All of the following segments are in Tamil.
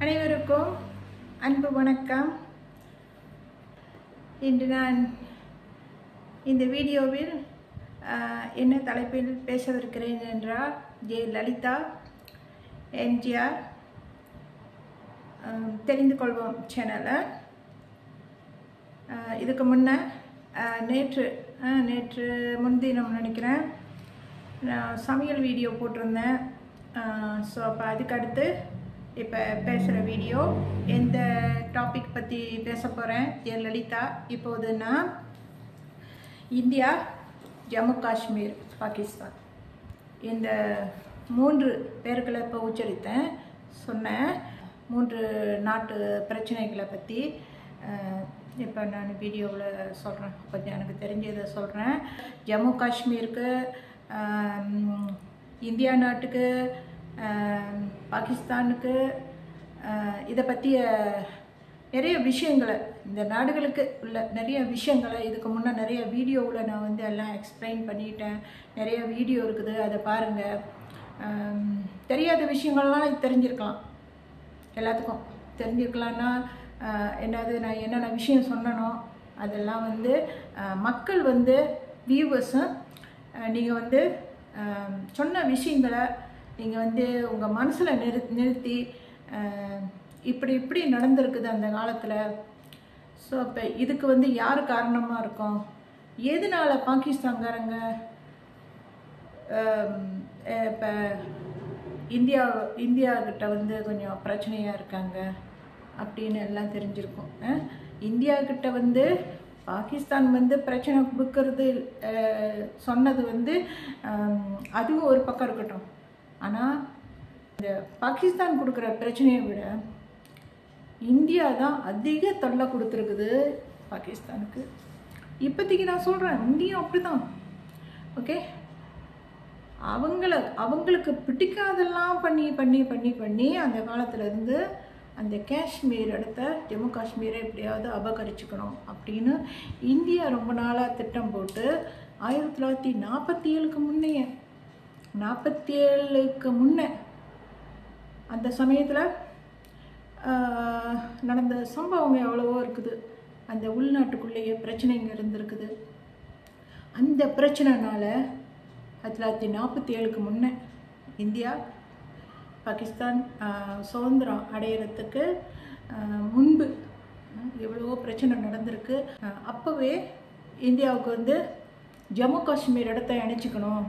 அனைவருக்கும் அன்பு வணக்கம். இன்று நான் இந்த வீடியோவில் என்ன தலைப்பில் பேசவிருக்கிறேன் என்றால் ஜெயலலிதா எம்ஜிஆர் தெரிந்து கொள்வோம் சேனலை இதுக்கு முன்னே நேற்று முன்தினம் நினைக்கிறேன் நான் சமையல் வீடியோ போட்டிருந்தேன். ஸோ அப்போ அதுக்கடுத்து இப்போ பேசுகிற வீடியோ எந்த டாபிக் பற்றி பேச போகிறேன், ஜெயலலிதா. இப்போது நான் இந்தியா, ஜம்மு காஷ்மீர், பாகிஸ்தான் இந்த 3 பேர்களை இப்போ உச்சரித்தேன். சொன்னேன் 3 நாட்டு பிரச்சனைகளை பற்றி இப்போ நான் வீடியோவில் சொல்கிறேன். கொஞ்சம் எனக்கு தெரிஞ்சதை சொல்கிறேன். ஜம்மு காஷ்மீருக்கு, இந்தியா நாட்டுக்கு, பாகிஸ்தானுக்கு இதை பற்றிய நிறைய விஷயங்களை, இந்த நாடுகளுக்கு உள்ள நிறைய விஷயங்களை இதுக்கு முன்னே நிறைய வீடியோவில் நான் எல்லாம் எக்ஸ்பிளைன் பண்ணிட்டேன். நிறைய வீடியோ இருக்குது, அதை பாருங்கள். தெரியாத விஷயங்கள்லாம் தெரிஞ்சிருக்கலாம், எல்லாத்துக்கும் தெரிஞ்சிருக்கலான்னா என்னது நான் என்னென்ன விஷயம் சொன்னனோ அதெல்லாம் மக்கள் வியூவர்ஸும் நீங்கள் சொன்ன விஷயங்களை நீங்கள் உங்கள் மனசில் நிறுத்தி இப்படி நடந்திருக்குது அந்த காலத்தில். ஸோ இப்போ இதுக்கு யார் காரணமாக இருக்கும், எதனால் பாகிஸ்தான்காரங்க இப்போ இந்தியாக்கிட்ட கொஞ்சம் பிரச்சனையாக இருக்காங்க அப்படின்னு எல்லாம் தெரிஞ்சிருக்கும். இந்தியாக்கிட்ட பாகிஸ்தான் பிரச்சனை கொடுக்கறது சொன்னது அதுவும் ஒரு பக்கம் இருக்கட்டும். ஆனால் இந்த பாகிஸ்தான் கொடுக்குற பிரச்சனையை விட இந்தியா தான் அதிக தொல்லை கொடுத்துருக்குது பாகிஸ்தானுக்கு. இப்போதைக்கு நான் சொல்கிறேன், இந்தியா அப்படி தான். ஓகே, அவங்களுக்கு பிடிக்காதெல்லாம் பண்ணி பண்ணி பண்ணி பண்ணி அந்த காலத்துலேருந்து அந்த காஷ்மீர் இடத்த, ஜம்மு காஷ்மீரை எப்படியாவது அபகரிச்சுக்கணும் அப்படின்னு இந்தியா ரொம்ப நாளாக திட்டம் போட்டு 1947க்கு முன்னையே 47க்கு முன்னே அந்த சமயத்தில் நடந்த சம்பவங்கள் எவ்வளவோ இருக்குது. அந்த உள்நாட்டுக்குள்ளேயே பிரச்சனைங்க இருந்திருக்குது. அந்த பிரச்சனைனால 1947க்கு முன்னே இந்தியா பாகிஸ்தான் சுதந்திரம் அடையிறதுக்கு முன்பு எவ்வளவோ பிரச்சனை நடந்திருக்கு. அப்போவே இந்தியாவுக்கு ஜம்மு காஷ்மீர் இடத்தை இணைச்சிக்கணும்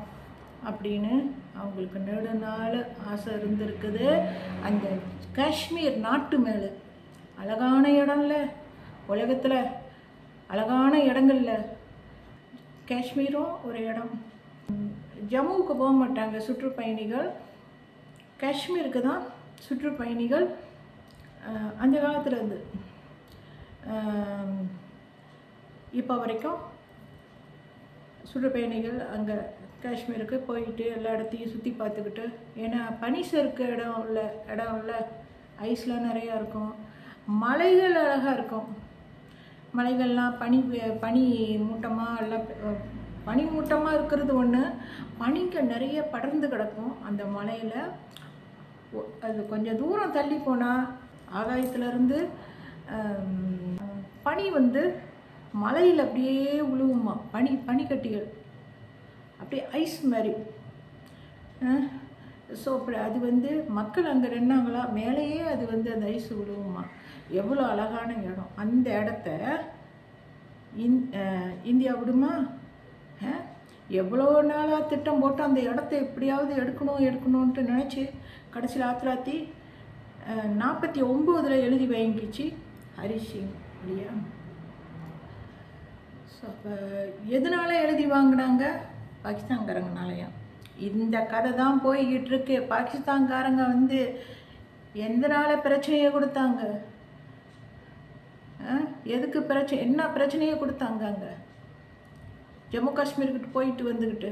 அப்படின்னு அவங்களுக்கு நெடுநாள் ஆசை இருந்திருக்குது. அந்த காஷ்மீர் நாட்டு மேலே அழகான இடம்ல, உலகத்தில் அழகான இடங்களில் காஷ்மீரும் ஒரு இடம். ஜம்முவுக்கு போக மாட்டாங்க சுற்றுப்பயணிகள், காஷ்மீருக்கு தான் சுற்றுப்பயணிகள். அந்த காலத்தில் இப்போ வரைக்கும் சுற்றுப்பயணிகள் அங்கே காஷ்மீருக்கு போயிட்டு எல்லா இடத்தையும் சுற்றி பார்த்துக்கிட்டு, ஏன்னா பனி சறுக்க இடம் இல்லை, ஐஸ்லாம் நிறையா இருக்கும், மலைகள் அழகாக இருக்கும். மலைகள்லாம் பனி மூட்டமாக எல்லாம் பனி மூட்டமாக இருக்கிறது ஒன்று, பனிங்க நிறைய படர்ந்து கிடக்கும் அந்த மலையில். அது கொஞ்சம் தூரம் தள்ளி போனால் ஆகாயத்துலேருந்து பனி மலையில் அப்படியே உழுவுமா, பனிக்கட்டிகள் அப்படியே ஐஸ் மாதிரி. ஸோ அப்படி அது மக்கள் அங்கே நின்னாங்களா, மேலேயே அது அந்த ஐஸ் விழுவுமா. எவ்வளோ அழகான இடம். அந்த இடத்த இந்தியா விடுமா? எவ்வளோ நாளாக திட்டம் போட்டு அந்த இடத்த எப்படியாவது எடுக்கணும்ன்ட்டு நினச்சி கடைசியில் 1949 எழுதி வாங்கிச்சு ஹரிஷ் சிங் இல்லையா? ஸோ அப்போ எதனால எழுதி வாங்கினாங்க? பாகிஸ்தான்காரங்கனாலையா? இந்த கதை தான் போய்கிட்டு இருக்கு. பாகிஸ்தான்காரங்க எந்தனால பிரச்சனையை கொடுத்தாங்க, எதுக்கு பிரச்சனை, என்ன பிரச்சனையை கொடுத்தாங்க அங்கே ஜம்மு காஷ்மீர்கிட்ட போயிட்டு வந்துக்கிட்டு?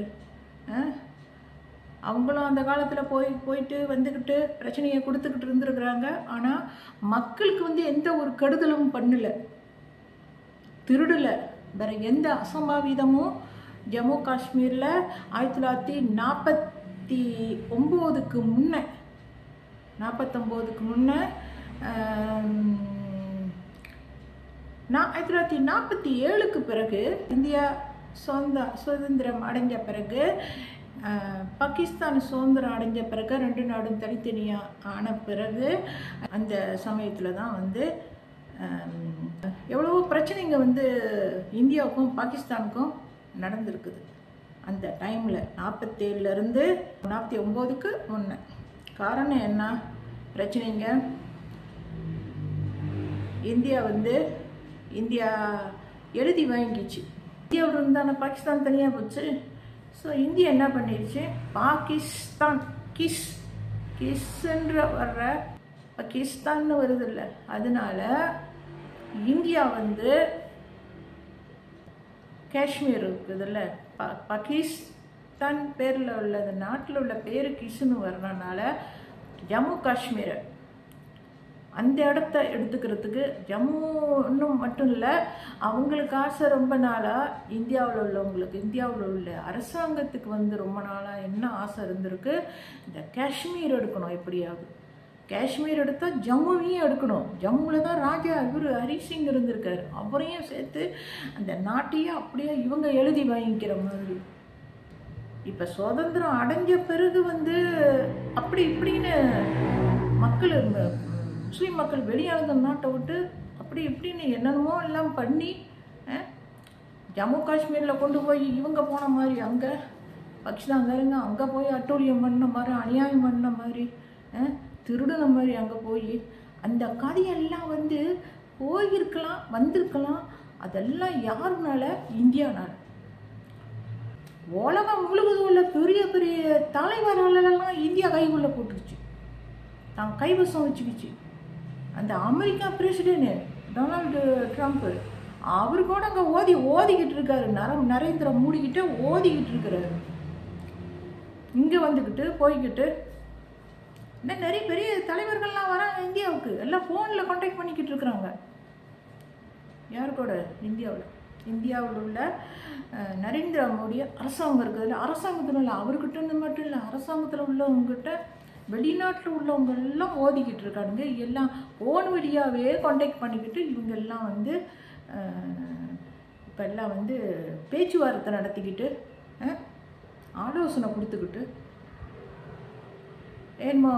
அவங்களும் அந்த காலத்தில் போயிட்டு வந்துக்கிட்டு பிரச்சனையை கொடுத்துக்கிட்டு இருந்துருக்குறாங்க. ஆனால் மக்களுக்கு எந்த ஒரு கெடுதலும் பண்ணலை, திருடலை, வேறு எந்த அசம்பாவிதமும் ஜம்மு காஷ்மீரில் 1949க்கு முன்னே 1947க்கு பிறகு இந்தியா சுதந்திரம் அடைஞ்ச பிறகு, பாகிஸ்தான் சுதந்திரம் அடைஞ்ச பிறகு, 2 நாடும் தனித்தனியாக ஆன பிறகு அந்த சமயத்தில் தான் வந்து எவ்வளவோ பிரச்சனைங்க வந்து இந்தியாவுக்கும் பாகிஸ்தானுக்கும் நடந்திருக்குது. அந்த டைமில் 47லேருந்து 49க்கு முன்ன. காரணம் என்ன பிரச்சனைங்க? இந்தியா எழுதி வாங்கிச்சு. இந்தியாவில் இருந்தான பாகிஸ்தான் தனியாக போச்சு. ஸோ இந்தியா என்ன பண்ணிடுச்சு, பாகிஸ்தான் கிஸ்ன்ற வர்ற பாகிஸ்தான்னு வருது இல்லை, அதனால இந்தியா வந்து காஷ்மீர் இருக்குதுல்ல, பாகிஸ்தான் பேரில் உள்ளது, நாட்டில் உள்ள பேர் கிஸ்ன்னு வர்றதுனால ஜம்மு காஷ்மீரை அந்த இடத்த எடுத்துக்கிறதுக்கு, ஜம்முன்னு மட்டும் இல்லை, அவங்களுக்கு ஆசை ரொம்ப நாளாக, இந்தியாவில் உள்ள அரசாங்கத்துக்கு வந்து ரொம்ப நாளாக என்ன ஆசை இருந்திருக்கு, இந்த காஷ்மீர் எடுக்கணும். எப்படியாவது காஷ்மீர் எடுத்தால் ஜம்முவையும் எடுக்கணும். ஜம்முவில் தான் ராஜா ஹரிசிங் இருந்திருக்காரு, அவரையும் சேர்த்து அந்த நாட்டையே அப்படியே இவங்க எழுதி வாங்கிக்கிற மாதிரி. இப்போ சுதந்திரம் அடைஞ்ச பிறகு வந்து அப்படி இப்படின்னு மக்கள், முஸ்லீம் மக்கள் வெளியாளுங்க நாட்டை விட்டு அப்படி இப்படின்னு என்னென்னமோ எல்லாம் பண்ணி ஜம்மு காஷ்மீரில் கொண்டு போய் இவங்க போன மாதிரி, அங்கே பாகிஸ்தான்காரங்க அங்கே போய் அட்டூழியம் பண்ண மாதிரி, அநியாயம் பண்ண மாதிரி, திருடுன மாதிரி அங்கே போய் அந்த கதையெல்லாம் வந்து போயிருக்கலாம், வந்திருக்கலாம். அதெல்லாம் யாருனால? இந்தியானால. உலகம் முழுவதும் உள்ள பெரிய பெரிய தலைவர்களெல்லாம் இந்தியா கைக்குள்ளே போட்டுருச்சு, தான் கைவசம் வச்சுக்கிச்சு. அந்த அமெரிக்கா பிரசிடென்ட் டொனால்டு ட்ரம்ப், அவரு கூட அங்கே ஓதிக்கிட்டு இருக்காரு, நரேந்திர மோடிக்கிட்ட ஓதிக்கிட்டு இருக்கிறாரு. இங்கே வந்துக்கிட்டு போய்கிட்டு இன்னும் நிறைய பெரிய தலைவர்கள்லாம் வராங்க இந்தியாவுக்கு, எல்லாம் ஃபோனில் கான்டாக்ட் பண்ணிக்கிட்டு இருக்கிறாங்க. யார் கூட? இந்தியாவில் உள்ள நரேந்திர மோடி அரசாங்கம் இருக்குதுல்ல, அரசாங்கத்தில் இல்லை, அவர்கிட்ட இருந்து மட்டும் இல்லை, அரசாங்கத்தில் உள்ளவங்ககிட்ட வெளிநாட்டில் உள்ளவங்க எல்லாம் ஓதிக்கிட்டு இருக்கானுங்க. எல்லாம் ஃபோன் வழியாகவே கான்டாக்ட் பண்ணிக்கிட்டு இவங்க எல்லாம் வந்து இப்போ எல்லாம் வந்து பேச்சுவார்த்தை நடத்திக்கிட்டு, ஆலோசனை கொடுத்துக்கிட்டு, என்னமோ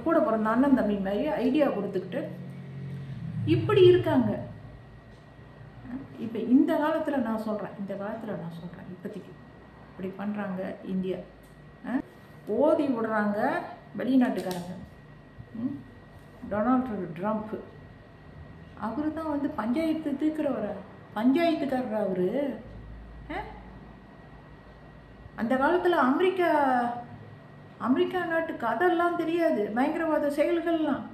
கூட பிறந்த அண்ணன் தம்பி மாதிரி ஐடியா கொடுத்துக்கிட்டு இப்படி இருக்காங்க. இப்போ இந்த காலத்தில் நான் சொல்கிறேன், இப்போதைக்கு இப்படி பண்ணுறாங்க. இந்தியா ஓதி விடுறாங்க வெளிநாட்டுக்காரங்க. டொனால்டு ட்ரம்ப் அவரு தான் வந்து பஞ்சாயத்து பஞ்சாயத்துக்காரர் அவரு. அந்த காலத்தில் அமெரிக்கா நாட்டுக்கு அதெல்லாம் தெரியாது, பயங்கரவாத செயல்கள்லாம்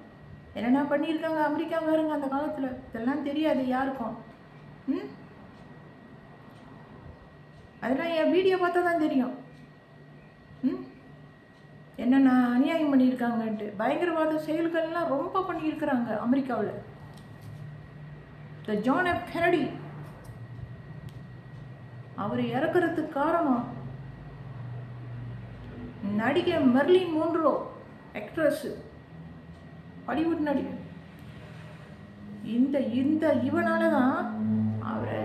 என்னென்ன பண்ணியிருக்காங்க அமெரிக்காக்காரங்க அந்த காலத்தில், இதெல்லாம் தெரியாது யாருக்கும். அதெல்லாம் என் வீடியோ பார்த்தா தான் தெரியும் என்னென்ன அநியாயம் பண்ணியிருக்காங்கன்ட்டு. பயங்கரவாத செயல்கள்லாம் ரொம்ப பண்ணியிருக்கிறாங்க அமெரிக்காவில். ஜான் எஃப் கென்னடி அவர் இறக்குறதுக்கு காரணம் நடிகை மெர்லின் மோன்ரோ, ஆக்ட்ரஸ், ஹாலிவுட் நடிகை. இந்த இவனால தான் அவரை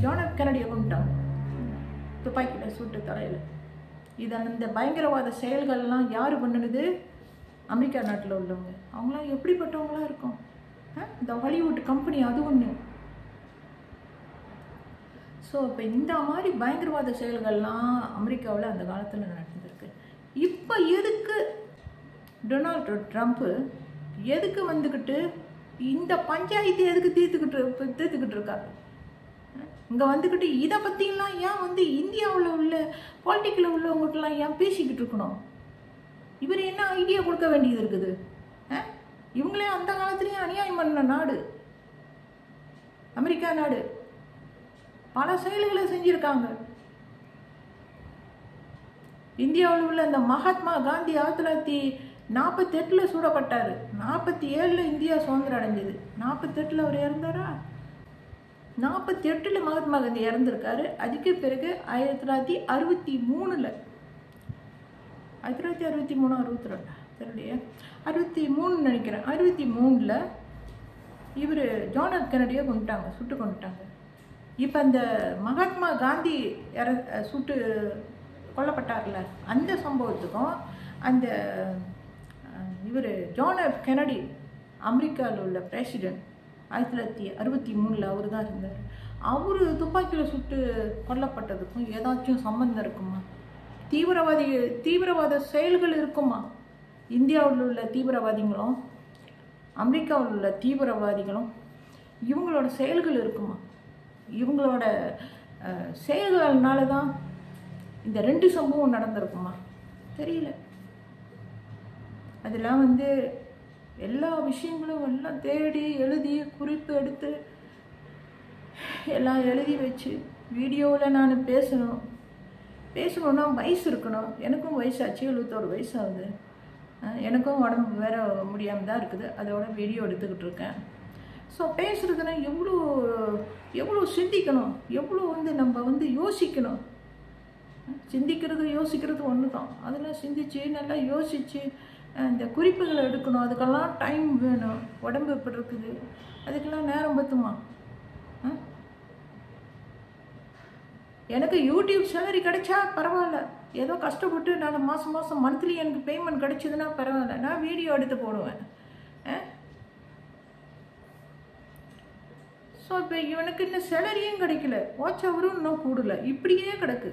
ஜான் எஃப் கென்னடியை கொண்டுட்டாங்க, துப்பாக்கியில் சுட்டு தலையில். இந்த பயங்கரவாத செயல்கள்லாம் யார் பண்ணுனது? அமெரிக்கா நாட்டில் உள்ளவங்க. அவங்களாம் எப்படிப்பட்டவங்களாம் இருக்கும்? இந்த ஹாலிவுட் கம்பெனி அது ஒன்று. ஸோ இப்போ இந்த மாதிரி பயங்கரவாத செயல்கள்லாம் அமெரிக்காவில் அந்த காலத்தில் நடந்திருக்கு. இப்போ எதுக்கு டொனால்டு ட்ரம்ப்பு எதுக்கு வந்துக்கிட்டு இந்த பஞ்சாயத்து எதுக்கு தீர்த்துக்கிட்டு இருக்காரு? இங்கே வந்துக்கிட்டு இதை பற்றிலாம் ஏன் வந்து இந்தியாவில் உள்ள பாலிட்டிக்கில் உள்ளவங்ககிட்டலாம் ஏன் பேசிக்கிட்டு இருக்கணும்? இவர் என்ன ஐடியா கொடுக்க வேண்டியது இருக்குது? இவங்களே அந்த காலத்துலேயும் அநியாயம் பண்ண நாடு அமெரிக்கா நாடு, பல செயல்களை செஞ்சுருக்காங்க. இந்தியாவில் உள்ள இந்த மகாத்மா காந்தி 1948 சூடப்பட்டார். 47 இந்தியா சுதந்திரம் அடைஞ்சது. 48 அவர் இறந்தாரா? 48 மகாத்மா காந்தி இறந்துருக்காரு. அதுக்கு பிறகு 1963 1963 62 தெரியலையே, 63 நினைக்கிறேன். 63ல் இவர் ஜான் எஃப் கென்னடியை கொண்டுட்டாங்க, சுட்டு கொண்டுட்டாங்க. இப்போ அந்த மகாத்மா காந்தி சுட்டு கொல்லப்பட்டார்ல, அந்த சம்பவத்துக்கும் அந்த இவர் ஜான் எஃப் கென்னடி அமெரிக்காவில் உள்ள பிரசிடென்ட் 1963 அவர் தான் இருந்தார். அவர் துப்பாக்கியில் சுட்டு கொல்லப்பட்டதுக்கும் ஏதாச்சும் சம்பந்தம் இருக்குமா? தீவிரவாத செயல்கள் இருக்குமா? இந்தியாவில் உள்ள தீவிரவாதிகளும் அமெரிக்காவில் உள்ள தீவிரவாதிகளும் இவங்களோட செயல்கள் இருக்குமா? இவங்களோட செயல்கள்னால தான் இந்த 2 சம்பவம் நடந்திருக்குமா? தெரியல. அதெல்லாம் எல்லா விஷயங்களும் எல்லாம் தேடி எழுதி குறிப்பு எடுத்து எல்லாம் எழுதி வச்சு வீடியோவில் நான் பேசணுன்னா வயசு இருக்கணும். எனக்கும் வயசாச்சு, 71 வயசு ஆகுது. எனக்கும் உடம்பு வேறு முடியாமல் தான் இருக்குது. அதோட வீடியோ எடுத்துக்கிட்டு இருக்கேன். ஸோ பேசுகிறதுனா எவ்வளோ சிந்திக்கணும், எவ்வளோ நம்ம யோசிக்கணும். யோசிக்கிறது ஒன்று தான். அதெல்லாம் சிந்திச்சு நல்லா யோசித்து இந்த குறிப்புகளை எடுக்கணும். அதுக்கெல்லாம் டைம் வேணும். உடம்பு எப்படி இருக்குது, அதுக்கெல்லாம் நேரம் பத்துமா? எனக்கு யூடியூப் சேலரி கிடைச்சா பரவாயில்ல, ஏதோ கஷ்டப்பட்டு நான் மாதம் மந்த்லி எனக்கு பேமெண்ட் கிடைச்சதுன்னா பரவாயில்ல, நான் வீடியோ எடுத்து போடுவேன். ஸோ இப்போ இவனுக்கு இன்னும் சேலரியும் கிடைக்கல, வாட்ச் ஹவரும் இன்னும் கூடல, இப்படியே கிடக்கு.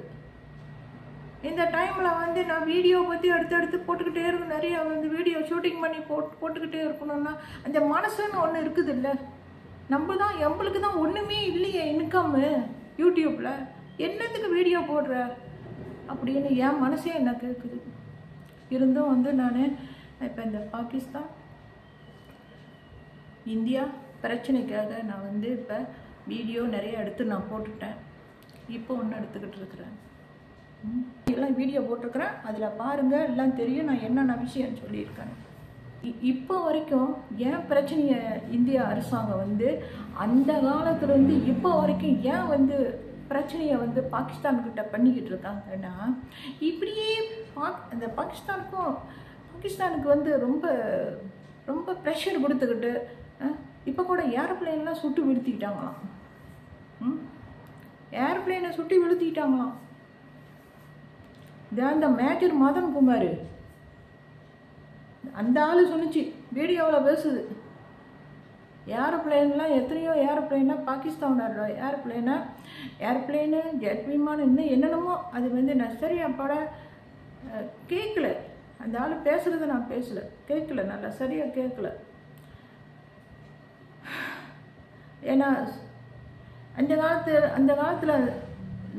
இந்த டைமில் நான் வீடியோ பற்றி எடுத்து போட்டுக்கிட்டே இருக்கணும். நிறையா வீடியோ ஷூட்டிங் பண்ணி போட்டுக்கிட்டே இருக்கணும்னா அந்த மனசுன்னு ஒன்று இருக்குது இல்லை? நம்மளுக்கு தான் ஒன்றுமே இல்லையே இன்கம்மு யூடியூப்பில், என்னத்துக்கு வீடியோ போடுற அப்படின்னு என் மனசே என்ன கேட்குது. இருந்தும் நான் இப்போ இந்த பாகிஸ்தான் இந்தியா பிரச்சனைக்காக நான் இப்போ வீடியோ நிறைய எடுத்து நான் போட்டுட்டேன். இப்போ ஒன்று எடுத்துக்கிட்டு இருக்கிறேன். எல்லாம் வீடியோ போட்டிருக்கிறேன், அதில் பாருங்கள், எல்லாம் தெரியும் நான் என்னென்ன விஷயம் சொல்லியிருக்கேன். இப்போ வரைக்கும் ஏன் பிரச்சனையை இந்திய அரசாங்கம் அந்த காலத்துலேருந்து இப்போ வரைக்கும் ஏன் பிரச்சனையை பாகிஸ்தான்கிட்ட பண்ணிக்கிட்டு இருக்காங்கன்னா, இப்படியே அந்த பாகிஸ்தானுக்கு ரொம்ப ரொம்ப ப்ரெஷர் கொடுத்துக்கிட்டு இப்போ கூட ஏரோப்ளைன்லாம் சுட்டு வீழ்த்திக்கிட்டாங்களாம். ஏரோப்ளைனை சுட்டு வீழ்த்திக்கிட்டாங்களாம். இந்த மேஜர் மதன் குமார் அந்த ஆள் சொன்னிச்சு, வீடியோவில் பேசுது. ஏரோப்ளைன்லாம் எத்தனையோ ஏரோப்ளைனா பாகிஸ்தானோட ஏரோப்ளைனு ஜெட் விமானம் இன்னும் என்னென்னமோ அது நான் சரியாக பட கேட்கல. அந்த ஆள் பேசுகிறத நான் கேட்கல, நல்லா சரியாக கேட்கல. ஏன்னா அந்த காலத்தில்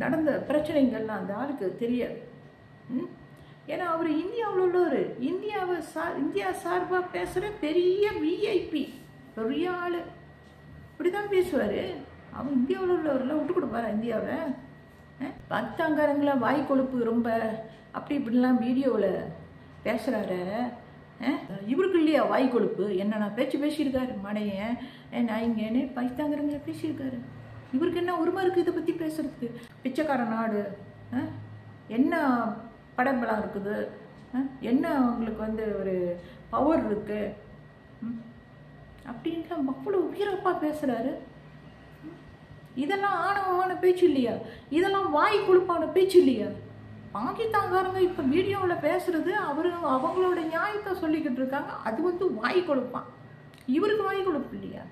நடந்த பிரச்சனைகள்லாம் அந்த ஆளுக்கு தெரியாது. ஏன்னா அவர் இந்தியாவில் உள்ளவர், இந்தியா சார்பாக பேசுகிற பெரிய விஐபி, பெரிய ஆள், இப்படி தான் பேசுவார். அவர் இந்தியாவில் உள்ளவரெல்லாம் விட்டு கொடுப்பாரா இந்தியாவை? பக்தாங்காரங்கள வாய் கொழுப்பு ரொம்ப அப்படி இப்படிலாம் வீடியோவில் பேசுகிறாரு. இவருக்கு இல்லையா வாய் கொழுப்பு? என்னென்ன பேசியிருக்காரு மடையன், நான் இங்கேன்னு பக்தாங்காரங்கள பேசியிருக்காரு. இவருக்கு என்ன உரிமை இருக்குது இதை பற்றி பேசுறதுக்கு? பிச்சைக்கார நாடு, என்ன படபலம் இருக்குது, என்ன அவங்களுக்கு ஒரு பவர் இருக்குது அப்படின்ட்டு அவ்வளோ உயிரப்பாக பேசுகிறாரு. இதெல்லாம் ஆணவமான பேச்சு இல்லையா? இதெல்லாம் வாய் கொழுப்பான பேச்சு இல்லையா? பாகிஸ்தான்காரங்க இப்போ வீடியோவில் பேசுகிறது அவங்களோட நியாயத்தை சொல்லிக்கிட்டு இருக்காங்க. அது வாய் கொழுப்பான். இவருக்கு வாய் கொழுப்பு இல்லையா?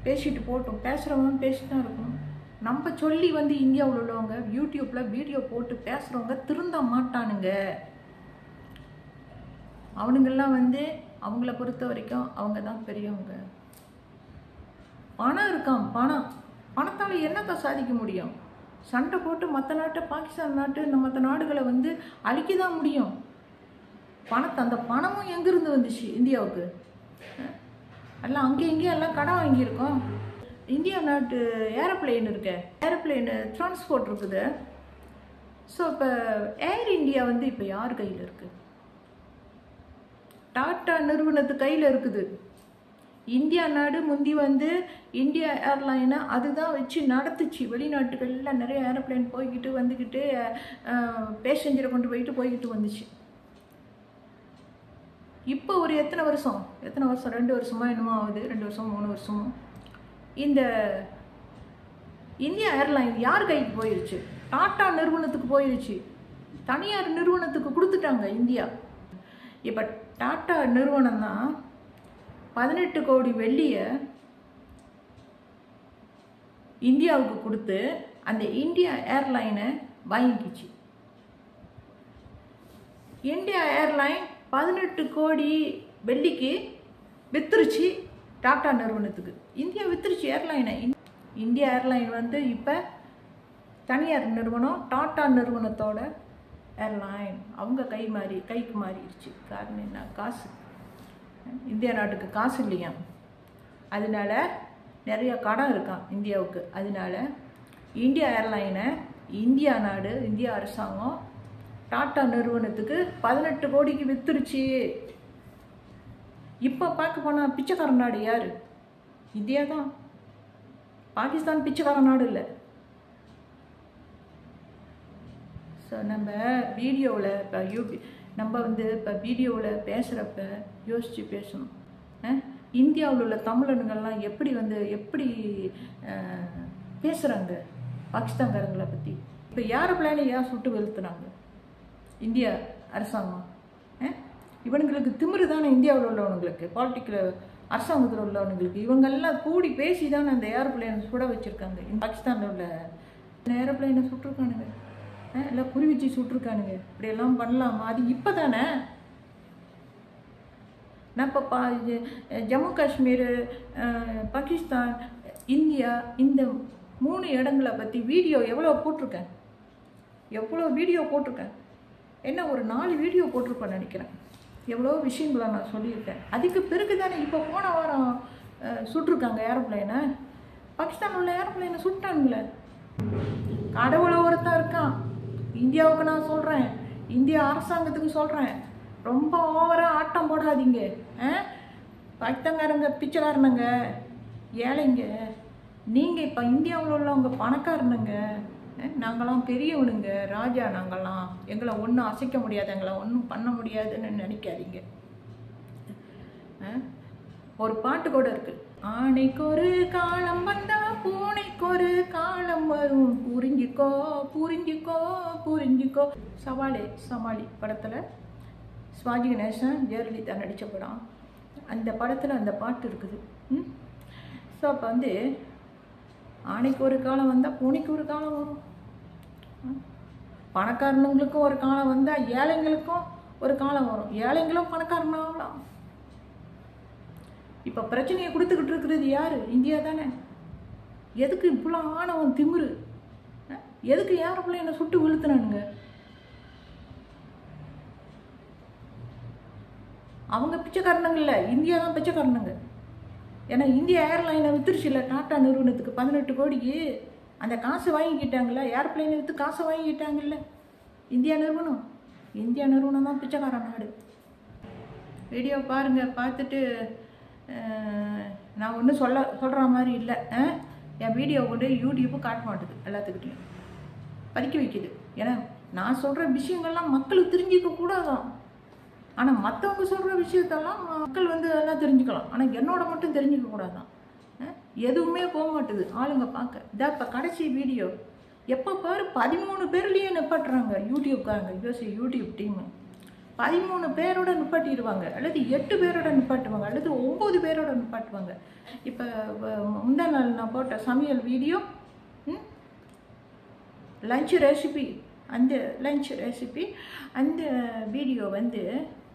பேசிட்டு போட்டோம், பேசுகிறவங்க பேசிட்டு தான் இருக்கணும். நம்ம சொல்லி இந்தியாவில் உள்ளவங்க யூடியூப்பில் வீடியோ போட்டு பேசுகிறவங்க திருந்த மாட்டானுங்க. அவனுங்கெல்லாம் அவங்கள பொறுத்த வரைக்கும் அவங்க தான் பெரியவங்க. பணம் இருக்கான், பணத்தால் என்னத்தை சாதிக்க முடியும்? சண்டை போட்டு மற்ற நாட்டை, பாகிஸ்தான் நாட்டு மற்ற நாடுகளை அழிக்க தான் முடியும். அந்த பணமும் எங்கேருந்து வந்துச்சு இந்தியாவுக்கு? எல்லாம் இங்கேயும் எல்லாம் கடன் வாங்கியிருக்கோம். இந்தியா நாட்டு ஏரோப்ளைன் இருக்கு, ஏரோப்ளைன் டிரான்ஸ்போர்ட் இருக்குது. ஸோ இப்போ ஏர் இந்தியா இப்போ யார் கையில் இருக்குது? டாட்டா நிறுவனத்து கையில் இருக்குது. இந்தியா நாடு முந்தி இந்தியா ஏர்லைனை அதுதான் வச்சு நடத்துச்சு. வெளிநாட்டுகளில் நிறைய ஏரோப்ளைன் போய்கிட்டு வந்துக்கிட்டு பேசஞ்சரை கொண்டு போய்கிட்டு வந்துச்சு. இப்போ ஒரு எத்தனை வருஷம் 2 வருஷமா என்னமோ ஆகுது, 2 வருஷம் 3 வருஷமோ இந்த இந்தியா ஏர்லைன் யார் கைக்கு போயிடுச்சு? டாட்டா நிறுவனத்துக்கு போயிடுச்சு. தனியார் நிறுவனத்துக்கு கொடுத்துட்டாங்க இந்தியா. இப்போ டாட்டா நிறுவனம் தான் 18 கோடி வெள்ளியை இந்தியாவுக்கு கொடுத்து அந்த இந்தியா ஏர்லைனை வாங்கிக்கிச்சு. இந்தியா ஏர்லைன் 18 கோடி வெள்ளிக்கு வித்துருச்சு டாட்டா நிறுவனத்துக்கு. இந்தியா வித்துருச்சு ஏர்லைனை. இந்தியா ஏர்லைன் வந்து இப்போ தனியார் நிறுவனம், டாட்டா நிறுவனத்தோட ஏர்லைன் அவங்க கைக்கு மாறிடுச்சு. காரணம் என்ன? காசு. இந்தியா நாட்டுக்கு காசு இல்லையா, அதனால நிறைய கடன் இருக்கான் இந்தியாவுக்கு. அதனால இந்தியா ஏர்லைனை இந்திய அரசாங்கம் டாட்டா நிறுவனத்துக்கு 18 கோடிக்கு வித்துருச்சு. இப்போ பார்க்க போனால் பிச்சைக்கார நாடு யார்? இந்தியா தான். பாகிஸ்தான் பிச்சைக்கார நாடு இல்லை. ஸோ நம்ம வீடியோவில் இப்போ வீடியோவில் பேசுகிறப்ப யோசித்து பேசணும். இந்தியாவில் உள்ள தமிழனுங்கள்லாம் எப்படி பேசுகிறாங்க பாகிஸ்தான்காரங்களை பற்றி. இப்போ ஏரோப்ளேனை ஏன் சுட்டு வெளுத்துனாங்க இந்தியா அரசாங்கம்? இவனுங்களுக்கு திமிரு தானே இந்தியாவில் உள்ளவனுங்களுக்கு, பாலிட்டிக்கல் அரசாங்கத்தில் உள்ளவனுங்களுக்கு. இவங்கெல்லாம் கூடி பேசி தானே அந்த ஏரோப்ளேனை சுட வச்சுருக்காங்க. பாகிஸ்தானில் உள்ள ஏரோப்ளேனை சுட்டிருக்கானுங்க, எல்லாம் குறிவிச்சு சுட்டிருக்கானுங்க. இப்படியெல்லாம் பண்ணலாமா? அது இப்போ தானே. நான் இப்போ ஜம்மு காஷ்மீர், பாகிஸ்தான், இந்தியா இந்த 3 இடங்களை பற்றி எவ்வளோ வீடியோ போட்டிருக்கேன். என்ன ஒரு 4 வீடியோ போட்டிருப்பேன் நினைக்கிறேன். எவ்வளோ விஷயங்களை நான் சொல்லியிருக்கேன். அதுக்கு பிறகு தானே இப்போ போன வாரம் சுட்டிருக்காங்க ஏரோப்ளைனை. பாகிஸ்தான் உள்ள ஏரோப்ளைனை சுட்டானுங்களே. கடவுளை ஒருத்தன் இருக்கான். இந்தியாவுக்கு நான் சொல்கிறேன், இந்தியா அரசாங்கத்துக்கு சொல்கிறேன், ரொம்ப ஓவராக ஆட்டம் போடாதீங்க. பாகிஸ்தான்காரங்க பிச்சைக்காரனுங்க, ஏழைங்க. நீங்கள் இப்போ இந்தியாவில் உள்ளவங்க பணக்காரனுங்க. நாங்களாம் பெரியவனுங்க, ராஜா. நாங்கள்லாம் எங்களை ஒன்றும் அசைக்க முடியாது, எங்களை ஒன்றும் பண்ண முடியாதுன்னு நினைக்காதீங்க. ஒரு பாட்டு கூட இருக்கு, ஆணைக்கு ஒரு காலம் வந்தா பூனைக்கு ஒரு காலம் வரும், புரிஞ்சுக்கோ புரிஞ்சுக்கோ புரிஞ்சுக்கோ. சமாளி படத்தில் சிவாஜி கணேசன், ஜெயலலிதா நடித்த படம். அந்த படத்தில் அந்த பாட்டு இருக்குது. ஸோ அப்போ வந்து ஆணைக்கு ஒரு காலம் வந்தால் பூனைக்கு ஒரு காலம் வரும். பணக்காரனுங்களுக்கும் ஒரு காலம் வந்தால் ஏழைங்களுக்கும் ஒரு காலம் வரும். ஏழைங்களும் பணக்காரனாகலாம். இப்போ பிரச்சனையை கொடுத்துக்கிட்டு இருக்கிறது யார்? இந்தியா தானே. எதுக்கு இவ்வளோ ஆணவம் திமிரு? எதுக்கு ஏரோப்ளேனை சுட்டு விழுத்துனானுங்க? அவங்க பிச்சைக்காரனுங்க இல்லை, இந்தியா தான் பிச்சைக்காரனுங்க. ஏன்னா இந்தியா ஏர்லைனை வித்துருச்சு இல்லை டாட்டா நிறுவனத்துக்கு 18 கோடிக்கு. அந்த காசை வாங்கிக்கிட்டாங்களே, ஏர்ப்ளைனை விற்று காசை வாங்கிக்கிட்டாங்கல்ல இந்தியா நிறுவனம் தான் பிச்சைக்கார நாடு. வீடியோ பாருங்கள், பார்த்துட்டு நான் ஒன்றும் சொல்கிற மாதிரி இல்லை. என் வீடியோ கொண்டு யூடியூப்பு காட்ட மாட்டுது, எல்லாத்துக்கிட்டையும் படிக்க வைக்குது. ஏன்னா நான் சொல்கிற விஷயங்கள்லாம் மக்களுக்கு தெரிஞ்சிக்க கூடாதான். ஆனால் மற்றவங்க சொல்கிற விஷயத்தெல்லாம் மக்கள் வந்து எல்லாம் தெரிஞ்சுக்கலாம். ஆனால் என்னோட மட்டும் தெரிஞ்சிக்க கூடாதான். எதுவுமே போக மாட்டுது ஆளுங்க பார்க்க. இதான் இப்போ கடைசி வீடியோ எப்போ பாரு 13 பேர்லேயே நிப்பாட்டுறாங்க யூடியூப்காரங்க. யூடியூப் டீமு 13 பேரோட நிப்பாட்டிடுவாங்க, அல்லது 8 பேரோட நிப்பாட்டுவாங்க, அல்லது 9 பேரோட நிப்பாட்டுவாங்க. இப்போ முந்தா நாள் நான் போட்ட சமையல் வீடியோ, லஞ்ச் ரெசிபி, அந்த வீடியோ வந்து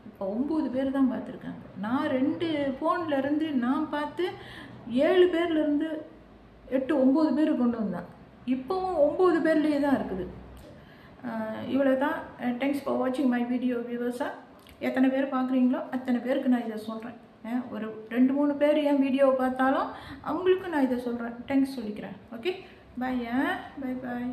இப்போ 9 பேர் தான் பார்த்துருக்காங்க. நான் 2 ஃபோனில் இருந்து நான் பார்த்து 7 பேர்லேருந்து 8 9 பேர் கொண்டு வந்தேன். இப்போவும் 9 பேர்லேயே தான் இருக்குது. இவ்வளோ தான். தேங்க்ஸ் ஃபார் வாட்சிங் மை வீடியோ வியூவர்ஸாக. எத்தனை பேர் பார்க்குறீங்களோ அத்தனை பேருக்கு நான் இதை சொல்கிறேன். ஒரு 2-3 பேர் என் வீடியோவை பார்த்தாலும் அவங்களுக்கும் நான் இதை சொல்கிறேன், தேங்க்ஸ் சொல்லிக்கிறேன். ஓகே, பாய். பாய்.